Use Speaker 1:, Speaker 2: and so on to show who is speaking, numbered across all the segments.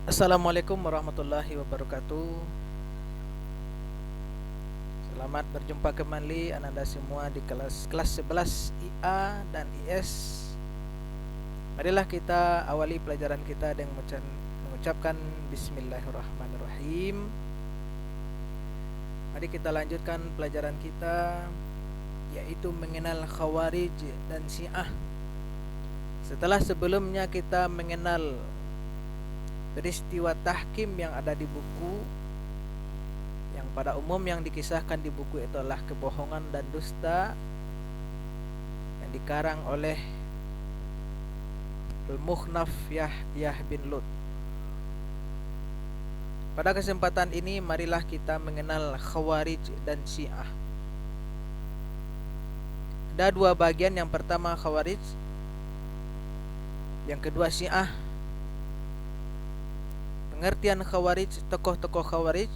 Speaker 1: Assalamualaikum warahmatullahi wabarakatuh. Selamat berjumpa kembali Ananda semua di kelas 11 IA dan IS. Marilah kita awali pelajaran kita dengan mengucapkan Bismillahirrahmanirrahim. Mari kita lanjutkan pelajaran kita, yaitu mengenal Khawarij dan Syiah. Setelah sebelumnya kita mengenal peristiwa tahkim yang ada di buku, yang pada umum yang dikisahkan di buku itu adalah kebohongan dan dusta yang dikarang oleh Al-Mukhnaf Yahya bin Lut. Pada kesempatan ini marilah kita mengenal Khawarij dan Syiah. Ada dua bagian, yang pertama Khawarij, yang kedua Syiah. Pengertian Khawarij, tokoh-tokoh Khawarij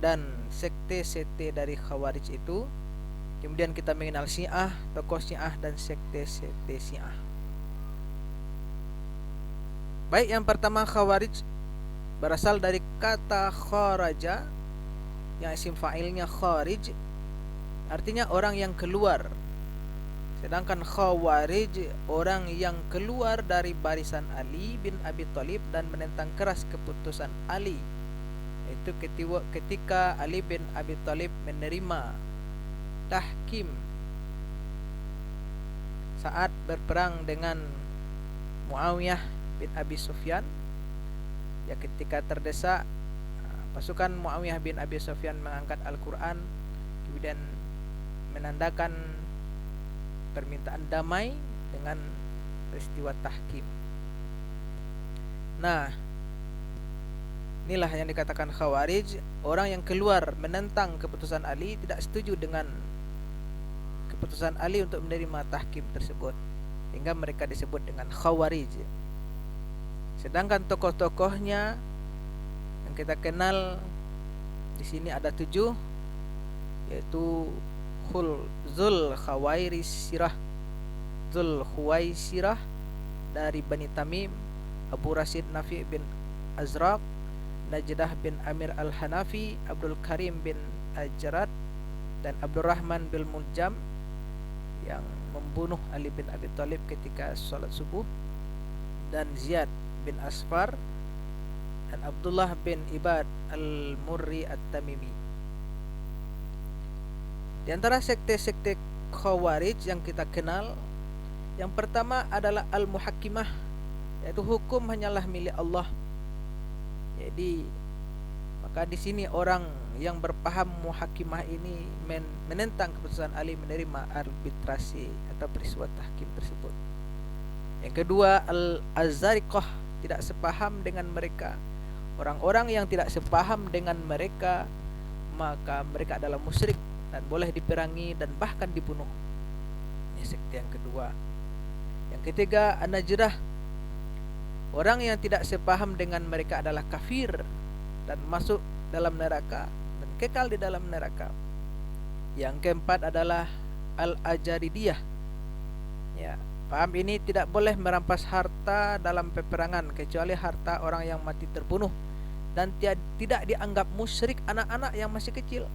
Speaker 1: dan sekte-sekte dari Khawarij itu. Kemudian kita mengenal Syiah, tokoh Syiah dan sekte-sekte Syiah. Baik, yang pertama Khawarij berasal dari kata kharaja, yang isim fa'ilnya kharij, artinya orang yang keluar. Sedangkan Khawarij orang yang keluar dari barisan Ali bin Abi Thalib dan menentang keras keputusan Ali. Itu ketika Ali bin Abi Thalib menerima tahkim saat berperang dengan Muawiyah bin Abi Sufyan. Ya, ketika terdesak, pasukan Muawiyah bin Abi Sufyan mengangkat Al-Quran, kemudian menandakan permintaan damai dengan peristiwa tahkim. Nah, inilah yang dikatakan Khawarij, orang yang keluar menentang keputusan Ali, tidak setuju dengan keputusan Ali untuk menerima tahkim tersebut, hingga mereka disebut dengan Khawarij. Sedangkan tokoh-tokohnya yang kita kenal di sini ada 7, yaitu Zul Khuwaisirah dari Bani Tamim, Abu Rasid Nafi bin Azraq, Najdah bin Amir al-Hanafi, Abdul Karim bin Ajrat, dan Abdurrahman bin Muljam yang membunuh Ali bin Abi Thalib ketika sholat subuh, dan Ziyad bin Asfar, dan Abdullah bin Ibad al-Murri at-Tamimi. Di antara sekte-sekte Khawarij yang kita kenal, yang pertama adalah Al-Muhakkimah, yaitu hukum hanyalah milik Allah. Jadi maka di sini orang yang berpaham Muhakkimah ini menentang keputusan Ali menerima arbitrasi atau peristiwa tahkim tersebut. Yang kedua, Al-Azariqah, tidak sepaham dengan mereka. Orang-orang yang tidak sepaham dengan mereka, maka mereka adalah musyrik dan boleh diperangi dan bahkan dibunuh. Ini sekte yang kedua. Yang ketiga, An-Najdah, orang yang tidak sepaham dengan mereka adalah kafir dan masuk dalam neraka dan kekal di dalam neraka. Yang keempat adalah Al-Ajaridiyah. Ya, paham ini tidak boleh merampas harta dalam peperangan kecuali harta orang yang mati terbunuh, dan tidak dianggap musyrik anak-anak yang masih kecil.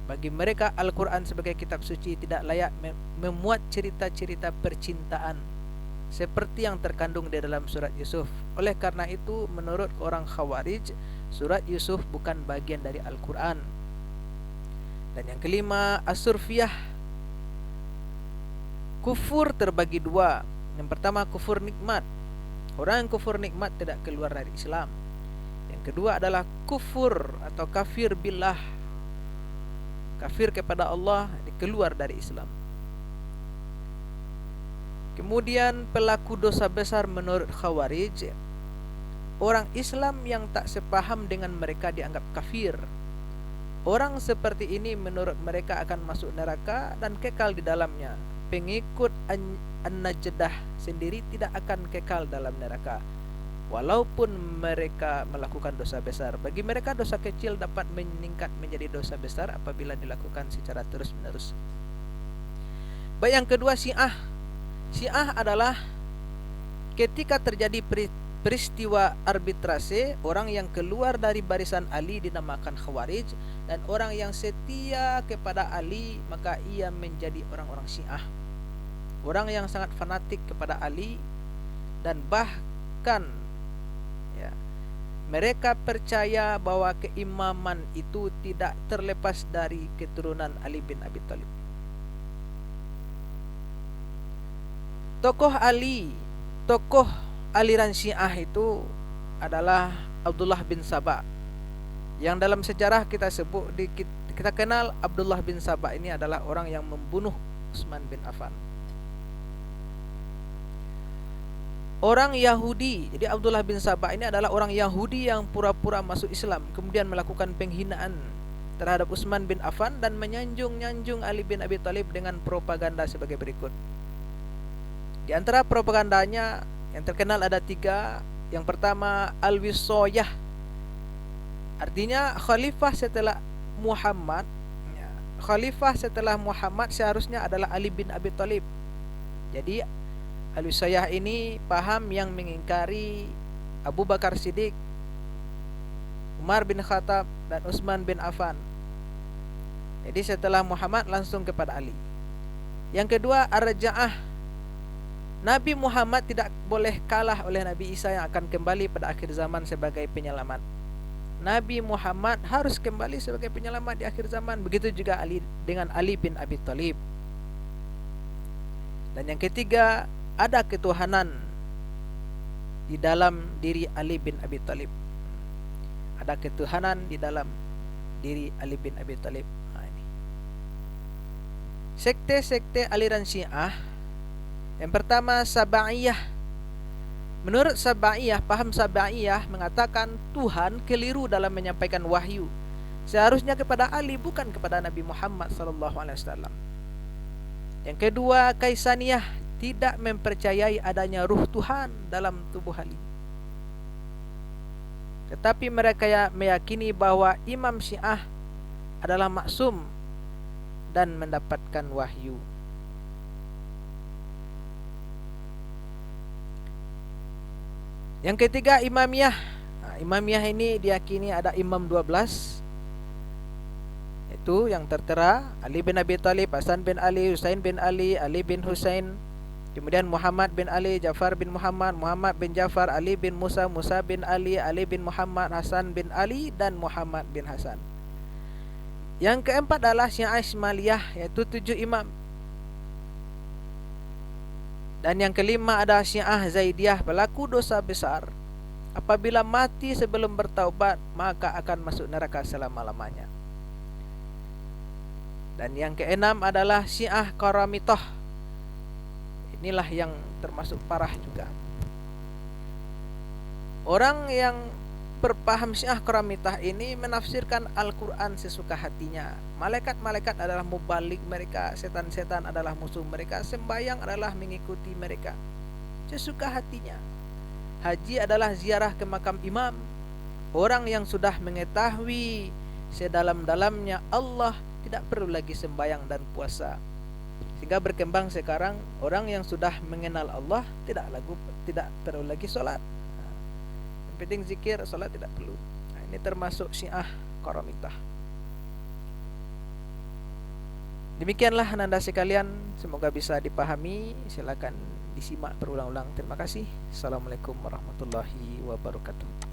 Speaker 1: Bagi mereka Al-Quran sebagai kitab suci tidak layak memuat cerita-cerita percintaan seperti yang terkandung di dalam surat Yusuf. Oleh karena itu, menurut orang Khawarij, surat Yusuf bukan bagian dari Al-Quran. Dan yang kelima, As-Surfiyah. Kufur terbagi dua. Yang pertama, kufur nikmat. Orang yang kufur nikmat tidak keluar dari Islam. Yang kedua adalah kufur atau kafir billah, kafir kepada Allah, keluar dari Islam. Kemudian pelaku dosa besar menurut Khawarij, orang Islam yang tak sepaham dengan mereka dianggap kafir. Orang seperti ini menurut mereka akan masuk neraka dan kekal di dalamnya. Pengikut An-Najdah sendiri tidak akan kekal dalam neraka walaupun mereka melakukan dosa besar. Bagi mereka dosa kecil dapat meningkat menjadi dosa besar apabila dilakukan secara terus-menerus. Baik, yang kedua Syiah. Syiah adalah ketika terjadi peristiwa arbitrase, orang yang keluar dari barisan Ali dinamakan Khawarij, dan orang yang setia kepada Ali maka ia menjadi orang-orang Syiah. Orang yang sangat fanatik kepada Ali, dan bahkan ya, mereka percaya bahwa keimaman itu tidak terlepas dari keturunan Ali bin Abi Thalib. Tokoh aliran Syiah itu adalah Abdullah bin Saba, yang dalam sejarah kita kenal Abdullah bin Saba ini adalah orang yang membunuh Utsman bin Affan. Orang Yahudi, jadi Abdullah bin Saba ini adalah orang Yahudi yang pura-pura masuk Islam, kemudian melakukan penghinaan terhadap Utsman bin Affan dan menyanjung-nyanjung Ali bin Abi Thalib dengan propaganda sebagai berikut. Di antara propagandanya yang terkenal ada 3. Yang pertama, al-wisoyah, artinya khalifah setelah Muhammad. Khalifah setelah Muhammad seharusnya adalah Ali bin Abi Thalib. Jadi al-wisoyah ini paham yang mengingkari Abu Bakar Siddiq, Umar bin Khattab, dan Utsman bin Affan. Jadi setelah Muhammad langsung kepada Ali. Yang kedua, ar-raja'ah, Nabi Muhammad tidak boleh kalah oleh Nabi Isa yang akan kembali pada akhir zaman sebagai penyelamat. Nabi Muhammad harus kembali sebagai penyelamat di akhir zaman. Begitu juga dengan Ali bin Abi Thalib. Dan yang ketiga, ada ketuhanan di dalam diri Ali bin Abi Thalib. Ada ketuhanan di dalam diri Ali bin Abi Thalib. Ini sekte-sekte aliran Syiah. Yang pertama, Sabaiyah. Menurut Sabaiyah, paham Sabaiyah mengatakan Tuhan keliru dalam menyampaikan wahyu. Seharusnya kepada Ali, bukan kepada Nabi Muhammad SAW. Yang kedua, Kaisaniyah, tidak mempercayai adanya ruh Tuhan dalam tubuh Ali. Tetapi mereka meyakini bahwa Imam Syiah adalah maksum dan mendapatkan wahyu. Yang ketiga, Imamiyah. Imamiyah ini diyakini ada imam 12. Itu yang tertera Ali bin Abi Thalib, Hasan bin Ali, Husain bin Ali, Ali bin Husain, kemudian Muhammad bin Ali, Ja'far bin Muhammad, Muhammad bin Ja'far, Ali bin Musa, Musa bin Ali, Ali bin Muhammad, Hasan bin Ali, dan Muhammad bin Hasan. Yang keempat adalah Syiah Ismailiyah, yaitu 7 imam. Dan yang kelima ada Syiah Zaidiyah, pelaku dosa besar. Apabila mati sebelum bertaubat, maka akan masuk neraka selama-lamanya. Dan yang keenam adalah Syiah Karamitah. Inilah yang termasuk parah juga. Orang yang berpaham Syiah Karamitah ini menafsirkan Al-Quran sesuka hatinya. Malaikat-malaikat adalah mubalik mereka, setan-setan adalah musuh mereka, sembahyang adalah mengikuti mereka sesuka hatinya. Haji adalah ziarah ke makam imam. Orang yang sudah mengetahui sedalam-dalamnya Allah tidak perlu lagi sembahyang dan puasa. Sehingga berkembang sekarang orang yang sudah mengenal Allah tidak perlu lagi sholat. Yang penting zikir, sholat tidak perlu. Ini termasuk Syiah Karamitah. Demikianlah ananda sekalian, semoga bisa dipahami. Silakan disimak berulang-ulang. Terima kasih. Assalamualaikum warahmatullahi wabarakatuh.